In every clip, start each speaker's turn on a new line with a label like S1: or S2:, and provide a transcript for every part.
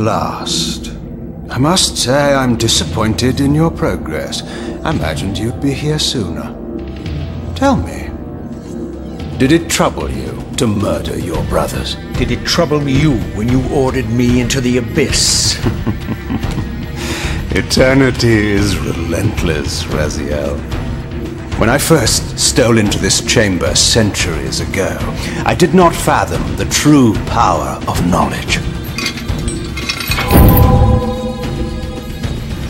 S1: last. I must say I'm disappointed in your progress. I imagined you'd be here sooner. Tell me, did it trouble you to murder your brothers?
S2: Did it trouble you when you ordered me into the abyss?
S1: Eternity is relentless, Raziel. When I first stole into this chamber centuries ago, I did not fathom the true power of knowledge.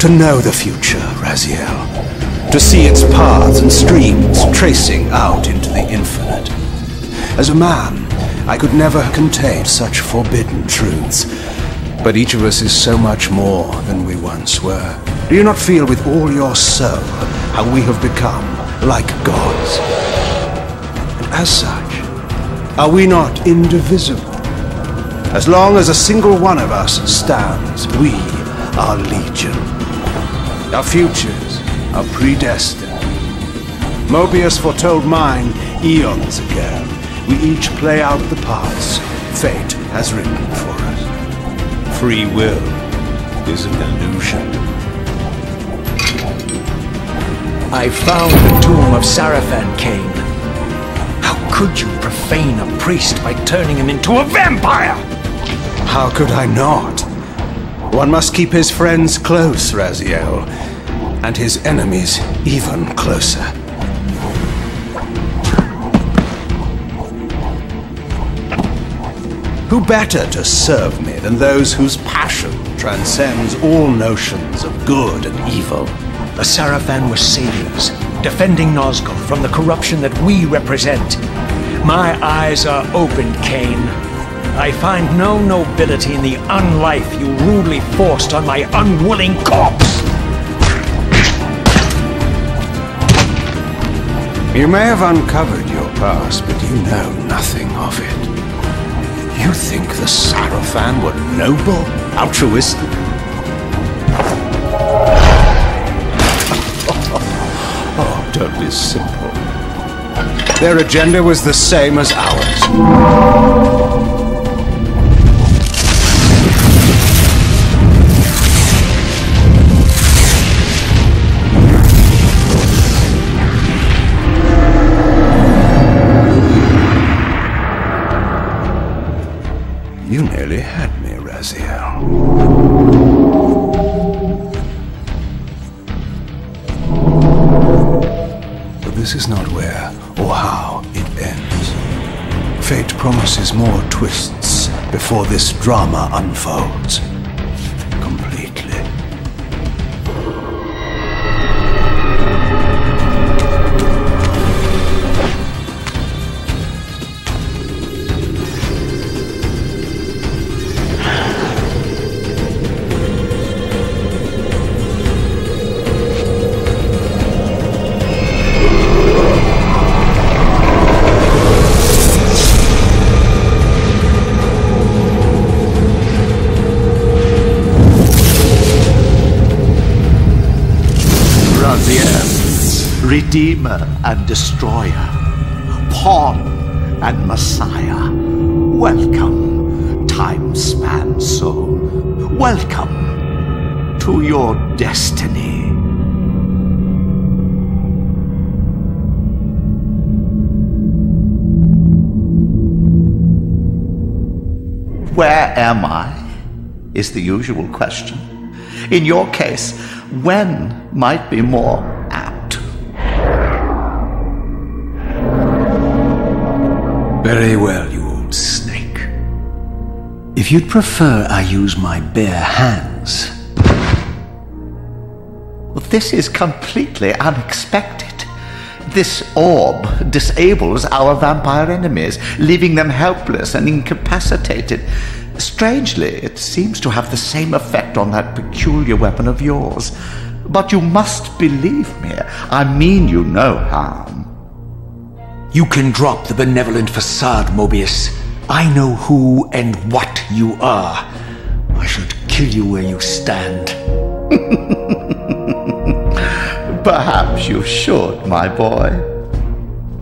S1: To know the future, Raziel. To see its paths and streams tracing out into the infinite. As a man, I could never contain such forbidden truths. But each of us is so much more than we once were. Do you not feel with all your soul how we have become like gods? And as such, are we not indivisible? As long as a single one of us stands, we are legion. Our futures are predestined. Mobius foretold mine eons ago. We each play out the parts fate has written for us. Free will is an illusion.
S2: I found the tomb of Sarafan, Cain. How could you profane a priest by turning him into a vampire?
S1: How could I not? One must keep his friends close, Raziel, and his enemies even closer. Who better to serve me than those whose passion transcends all notions of good and evil?
S2: The Sarafan were saviors, defending Nazgul from the corruption that we represent. My eyes are opened, Cain. I find no nobility in the unlife you rudely forced on my unwilling corpse.
S1: You may have uncovered your past, but you know nothing of it. You think the Sarafan were noble, altruistic? Oh, don't be simple. Their agenda was the same as ours. You nearly had me, Raziel. But this is not where or how it ends. Fate promises more twists before this drama unfolds completely.
S3: Redeemer and Destroyer, Pawn and Messiah, welcome, time-span soul. Welcome to your destiny. Where am I? Is the usual question. In your case, when might be more apt.
S2: Very well, you old snake. If you'd prefer I use my bare hands...
S3: Well, this is completely unexpected. This orb disables our vampire enemies, leaving them helpless and incapacitated. Strangely, it seems to have the same effect on that peculiar weapon of yours. But you must believe me. I mean you no harm.
S2: You can drop the benevolent facade, Mobius. I know who and what you are. I should kill you where you stand.
S3: Perhaps you should, my boy.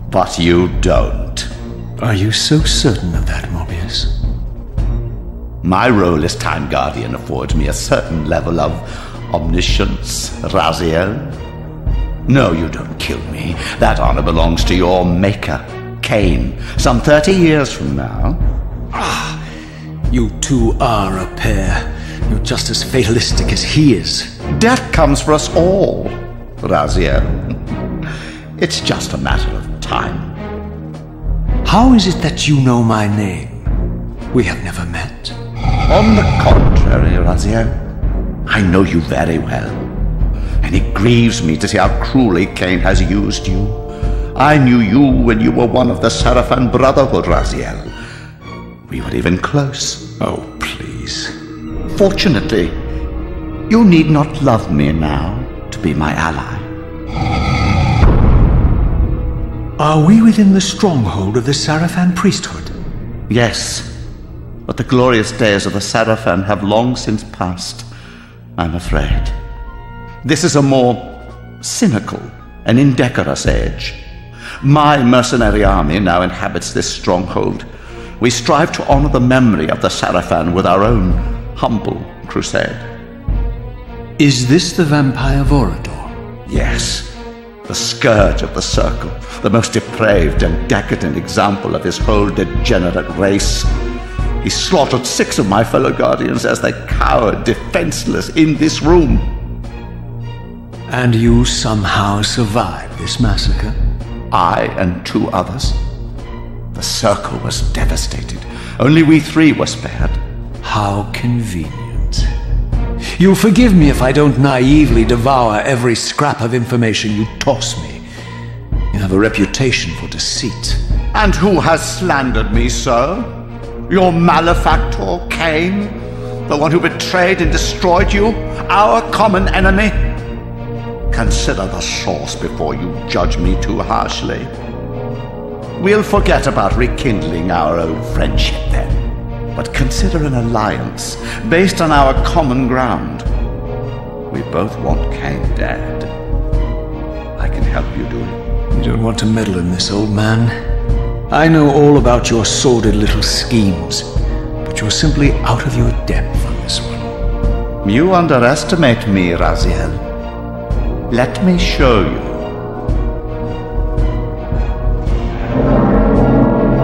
S3: But you don't.
S2: Are you so certain of that, Mobius?
S3: My role as Time Guardian affords me a certain level of omniscience, Raziel. No, you don't kill me. That honor belongs to your maker, Cain, some 30 years from now.
S2: You two are a pair. You're just as fatalistic as he is.
S3: Death comes for us all, Raziel. It's just a matter of time.
S2: How is it that you know my name? We have never met.
S3: On the contrary, Raziel, I know you very well, and it grieves me to see how cruelly Cain has used you. I knew you when you were one of the Sarafan Brotherhood, Raziel. We were even close.
S2: Oh, please.
S3: Fortunately, you need not love me now to be my ally.
S2: Are we within the stronghold of the Sarafan priesthood?
S3: Yes, but the glorious days of the Sarafan have long since passed, I'm afraid. This is a more cynical and indecorous age. My mercenary army now inhabits this stronghold. We strive to honor the memory of the Sarafan with our own humble crusade.
S2: Is this the vampire Vorador?
S3: Yes, the scourge of the Circle, the most depraved and decadent example of his whole degenerate race. He slaughtered 6 of my fellow Guardians as they cowered defenseless in this room.
S2: And you somehow survived this massacre?
S3: I and 2 others. The Circle was devastated. Only we 3 were spared.
S2: How convenient. You'll forgive me if I don't naively devour every scrap of information you toss me. You have a reputation for deceit.
S3: And who has slandered me so? Your malefactor, Cain? The one who betrayed and destroyed you? Our common enemy? Consider the source before you judge me too harshly. We'll forget about rekindling our old friendship then, but consider an alliance based on our common ground. We both want Cain dead. I can help you do it.
S2: You don't want to meddle in this, old man. I know all about your sordid little schemes, but you're simply out of your depth on this one.
S3: You underestimate me, Raziel. Let me show you.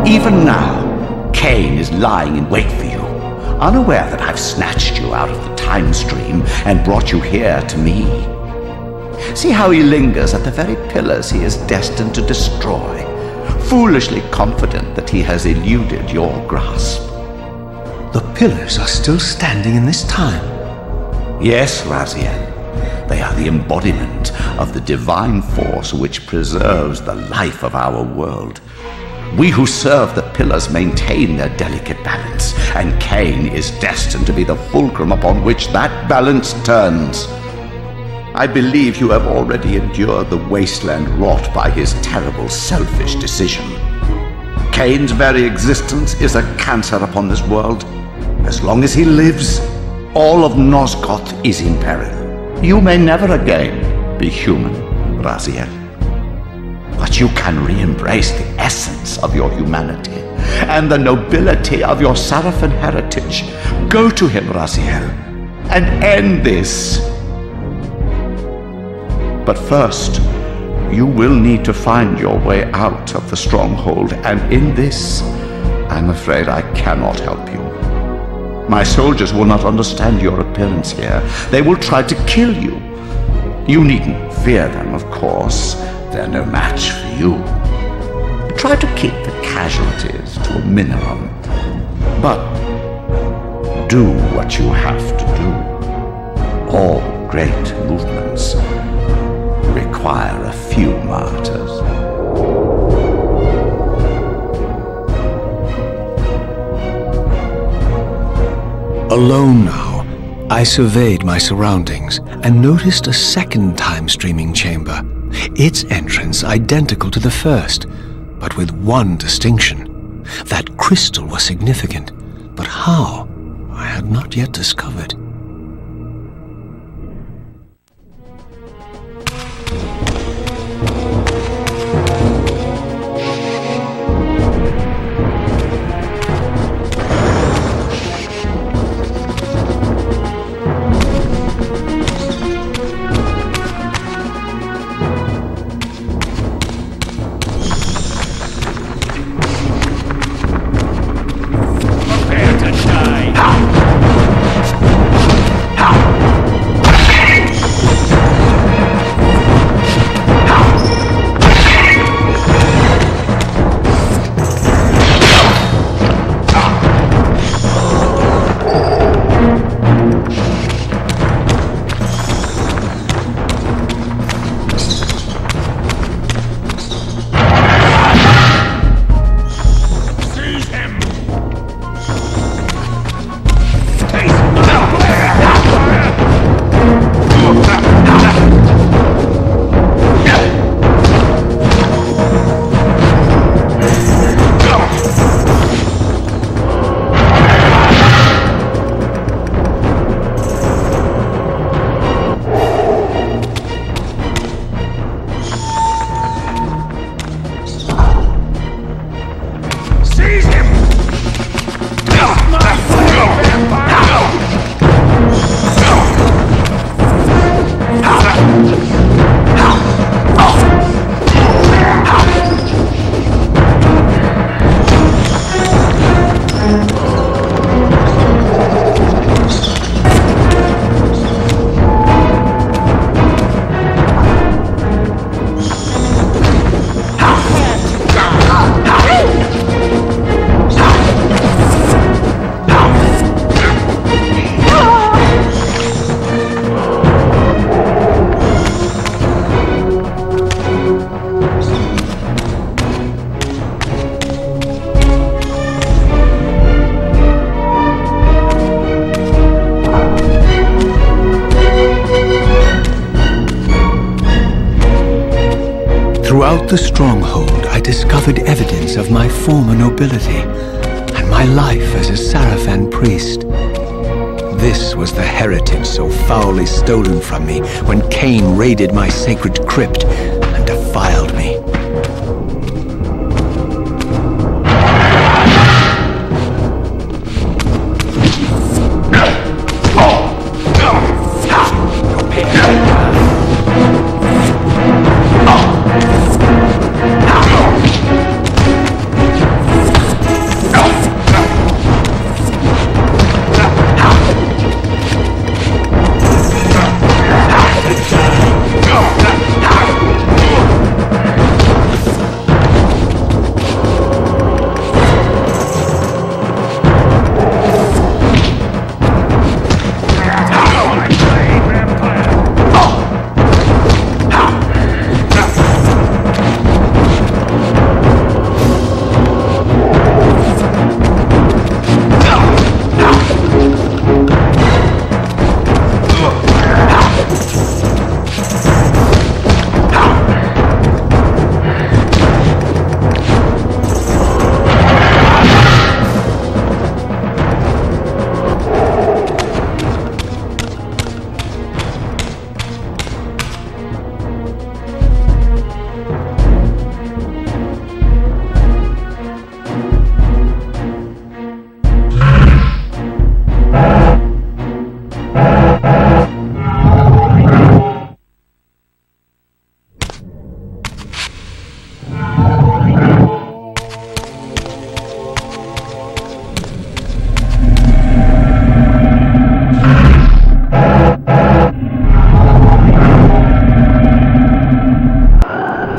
S3: Even now, Cain is lying in wait for you, unaware that I've snatched you out of the time stream and brought you here to me. See how he lingers at the very pillars he is destined to destroy, foolishly confident that he has eluded your grasp.
S2: The pillars are still standing in this time.
S3: Yes, Raziel. They are the embodiment of the divine force which preserves the life of our world. We who serve the pillars maintain their delicate balance, and Cain is destined to be the fulcrum upon which that balance turns. I believe you have already endured the wasteland wrought by his terrible, selfish decision. Cain's very existence is a cancer upon this world. As long as he lives, all of Nosgoth is in peril. You may never again be human, Raziel. But you can re-embrace the essence of your humanity and the nobility of your Sarafan heritage. Go to him, Raziel, and end this. But first, you will need to find your way out of the stronghold, and in this, I'm afraid I cannot help you. My soldiers will not understand your appearance here. They will try to kill you. You needn't fear them, of course. They're no match for you. Try to keep the casualties to a minimum. But do what you have to do. All great movements require a few martyrs.
S2: Alone now, I surveyed my surroundings and noticed a second time-streaming chamber. Its entrance identical to the first, but with one distinction. That crystal was significant, but how, I had not yet discovered. Throughout the stronghold, I discovered evidence of my former nobility and my life as a Sarafan priest. This was the heritage so foully stolen from me when Cain raided my sacred crypt and defiled me.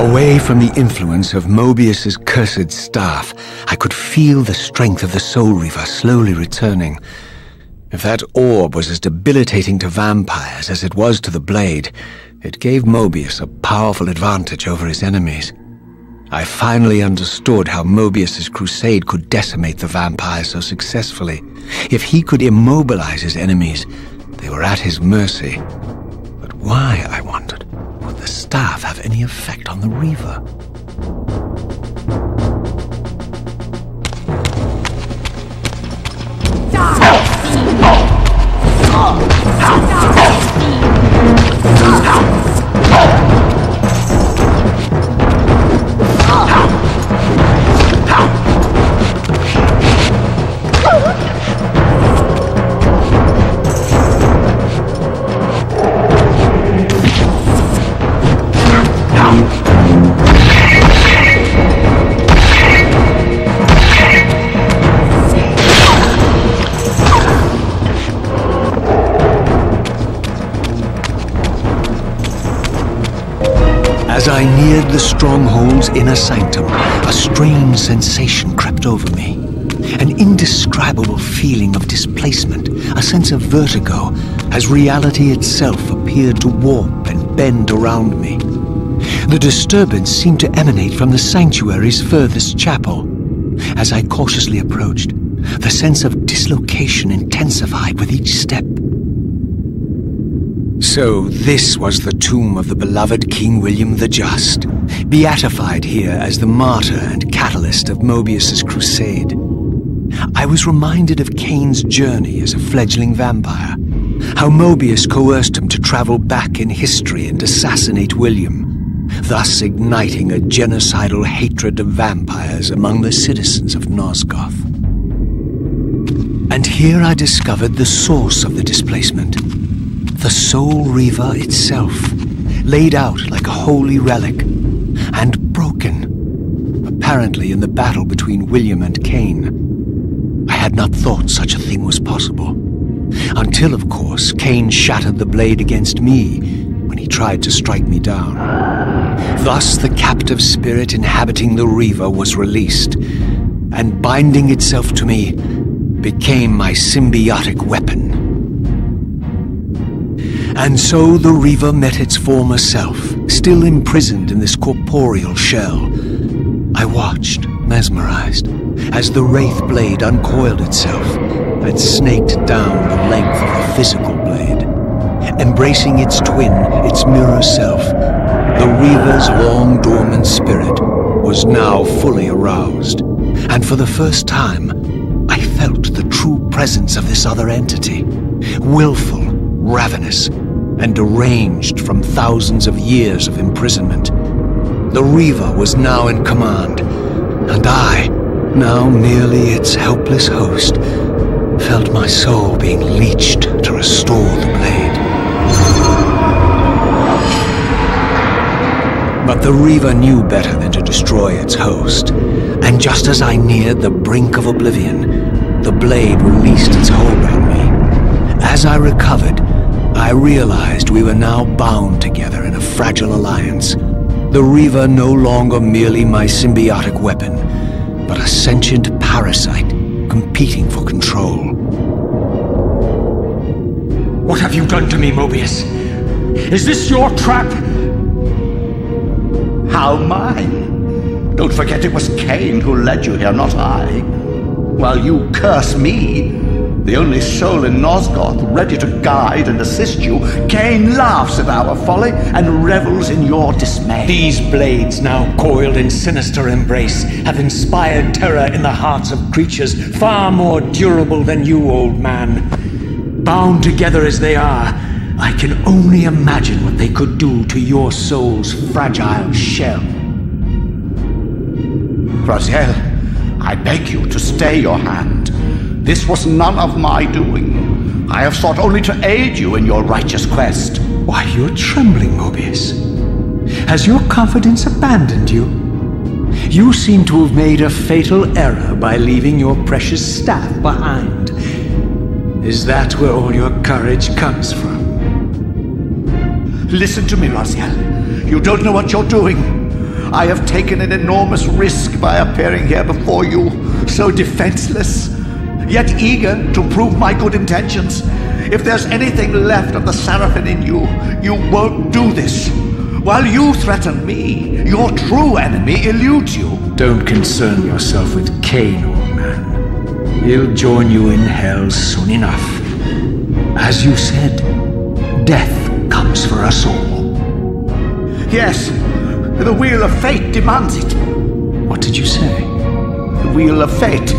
S2: Away from the influence of Mobius's cursed staff, I could feel the strength of the Soul Reaver slowly returning. If that orb was as debilitating to vampires as it was to the blade, it gave Mobius a powerful advantage over his enemies. I finally understood how Mobius's crusade could decimate the vampires so successfully. If he could immobilize his enemies, they were at his mercy. But why, I wondered, would the staff have any effect on the Reaver? As I neared the stronghold's inner sanctum, a strange sensation crept over me. An indescribable feeling of displacement, a sense of vertigo, as reality itself appeared to warp and bend around me. The disturbance seemed to emanate from the sanctuary's furthest chapel. As I cautiously approached, the sense of dislocation intensified with each step. So this was the tomb of the beloved King William the Just, beatified here as the martyr and catalyst of Mobius's crusade. I was reminded of Cain's journey as a fledgling vampire, how Mobius coerced him to travel back in history and assassinate William, thus igniting a genocidal hatred of vampires among the citizens of Nosgoth. And here I discovered the source of the displacement. The Soul Reaver itself, laid out like a holy relic, and broken, apparently in the battle between William and Cain. I had not thought such a thing was possible, until, of course, Cain shattered the blade against me when he tried to strike me down. Thus the captive spirit inhabiting the Reaver was released, and binding itself to me, became my symbiotic weapon. And so the Reaver met its former self, still imprisoned in this corporeal shell. I watched, mesmerized, as the Wraith blade uncoiled itself and snaked down the length of the physical blade, embracing its twin, its mirror self, The Reaver's long-dormant spirit was now fully aroused, and for the first time, I felt the true presence of this other entity, willful, ravenous, and deranged from thousands of years of imprisonment. The Reaver was now in command, and I, now merely its helpless host, felt my soul being leeched to restore the blade. But the Reaver knew better than to destroy its host, and just as I neared the brink of oblivion, the blade released its hold on me. As I recovered, I realized we were now bound together in a fragile alliance. The Reaver no longer merely my symbiotic weapon, but a sentient parasite competing for control.
S4: What have you done to me, Mobius? Is this your trap?
S3: How mine? Don't forget it was Cain who led you here, not I. While you curse me, the only soul in Nosgoth ready to guide and assist you, Cain laughs at our folly and revels in your dismay.
S2: These blades, now coiled in sinister embrace, have inspired terror in the hearts of creatures far more durable than you, old man. Bound together as they are, I can only imagine what they could do to your soul's fragile shell.
S3: Raziel, I beg you to stay your hand. This was none of my doing. I have sought only to aid you in your righteous quest.
S2: Why, you're trembling, Mobius. Has your confidence abandoned you? You seem to have made a fatal error by leaving your precious staff behind. Is that where all your courage comes from?
S3: Listen to me, Raziel. You don't know what you're doing. I have taken an enormous risk by appearing here before you, so defenseless, yet eager to prove my good intentions. If there's anything left of the Seraphim in you, you won't do this. While you threaten me, your true enemy eludes you.
S2: Don't concern yourself with Cain, old man. He'll join you in hell soon enough. As you said, death comes for us all.
S3: Yes, the wheel of fate demands it.
S2: What did you say?
S3: The wheel of fate.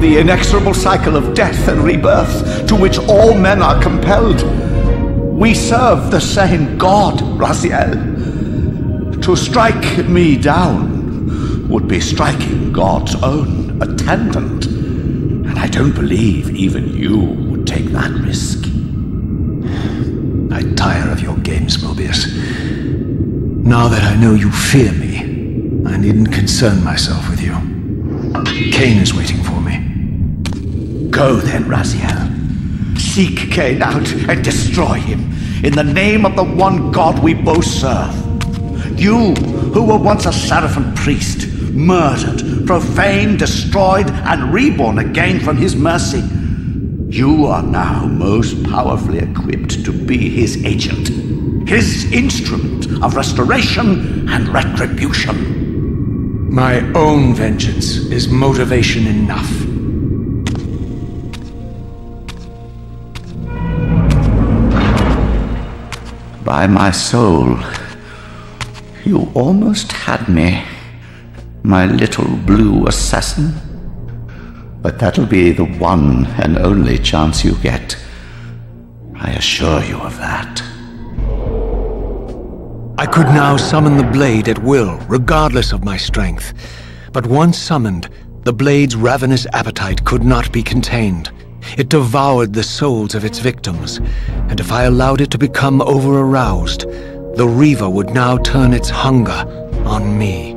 S3: The inexorable cycle of death and rebirth to which all men are compelled. We serve the same God, Raziel. To strike me down would be striking God's own attendant. And I don't believe even you would take that risk.
S2: I tire of your games, Mobius. Now that I know you fear me, I needn't concern myself with you. Cain is waiting for me.
S3: Go then, Raziel. Seek Cain out and destroy him in the name of the one God we both serve. You, who were once a Seraphim priest, murdered, profaned, destroyed, and reborn again from his mercy, you are now most powerfully equipped to be his agent, his instrument of restoration and retribution.
S2: My own vengeance is motivation enough.
S3: By my soul, you almost had me, my little blue assassin. But that'll be the one and only chance you get. I assure you of that.
S2: I could now summon the blade at will, regardless of my strength. But once summoned, the blade's ravenous appetite could not be contained. It devoured the souls of its victims, and if I allowed it to become over-aroused, the Reaver would now turn its hunger on me.